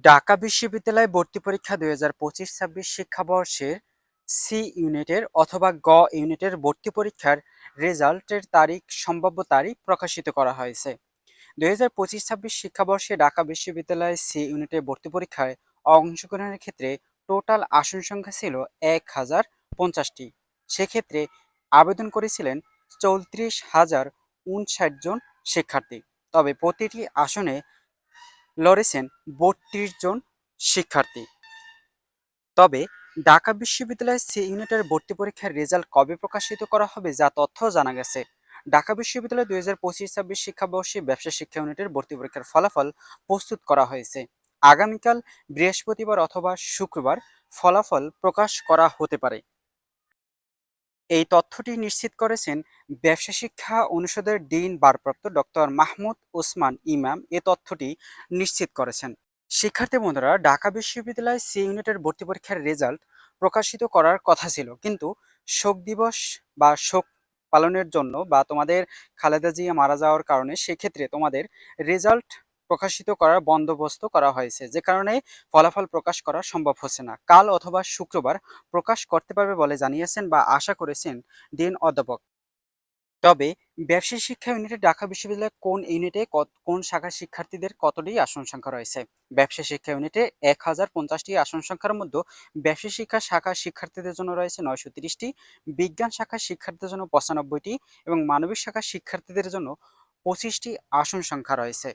ঢাকা বিশ্ববিদ্যালয় ভর্তি পরীক্ষা ২০২৫-২৬ শিক্ষাবর্ষের সি ইউনিটের অথবা গ ইউনিটের ভর্তি পরীক্ষার রেজাল্টের সম্ভাব্য তারিখ প্রকাশিত করা হয়েছে। ২০২৫-২৬ শিক্ষাবর্ষে ঢাকা বিশ্ববিদ্যালয় সি ইউনিটের ভর্তি পরীক্ষায় অংশগ্রহণের ক্ষেত্রে টোটাল আসন সংখ্যা ছিল ১,০৫০টি। সেক্ষেত্রে আবেদন করেছিলেন ৩৪,০৫৯ জন শিক্ষার্থী। তবে প্রতিটি আসনে লড়েছেন ৩২ জন শিক্ষার্থী। তবে ঢাকা বিশ্ববিদ্যালয়ের সি ইউনিটের ভর্তি পরীক্ষার রেজাল্ট কবে প্রকাশিত করা হবে যা তথ্য জানা গেছে। ঢাকা বিশ্ববিদ্যালয় ২০২৫-২৬ শিক্ষাবর্ষে ব্যবসা শিক্ষা ইউনিটের ভর্তি পরীক্ষার ফলাফল প্রস্তুত করা হয়েছে। আগামীকাল বৃহস্পতিবার অথবা শুক্রবার ফলাফল প্রকাশ করা হতে পারে। এই তথ্যটি নিশ্চিত করেছেন ব্যবসা শিক্ষা অনুষদের ডিন ভারপ্রাপ্ত ডক্টর মাহমুদ ওসমান ইমাম। এ তথ্যটি নিশ্চিত করেছেন। শিক্ষার্থী বন্ধুরা, ঢাকা বিশ্ববিদ্যালয় সি ইউনিটের ভর্তি পরীক্ষার রেজাল্ট প্রকাশিত করার কথা ছিল, কিন্তু শোক দিবস বা শোক পালনের জন্য বা তোমাদের খালেদা জিয়া মারা যাওয়ার কারণে সেক্ষেত্রে তোমাদের রেজাল্ট প্রকাশিত করার বন্দোবস্ত করা হয়েছে, যে কারণে ফলাফল প্রকাশ করা সম্ভব হচ্ছে না। কাল অথবা শুক্রবার প্রকাশ করতে পারবে বলে জানিয়েছেন বা আশা করেছেন ডিন অধ্যাপক। তবে ব্যবসায় শিক্ষা ইউনিটে ঢাকা বিশ্ববিদ্যালয়ের কোন ইউনিটে কোন শাখার শিক্ষার্থীদের কতটি আসন সংখ্যা রয়েছে? ব্যবসা শিক্ষা ইউনিটে ১,০৫০টি আসন সংখ্যার মধ্যে ব্যবসা শিক্ষা শাখার শিক্ষার্থীদের জন্য রয়েছে ৯৩০টি, বিজ্ঞান শাখার শিক্ষার্থীদের জন্য ৯৫টি এবং মানবিক শাখার শিক্ষার্থীদের জন্য ২৫টি আসন সংখ্যা রয়েছে।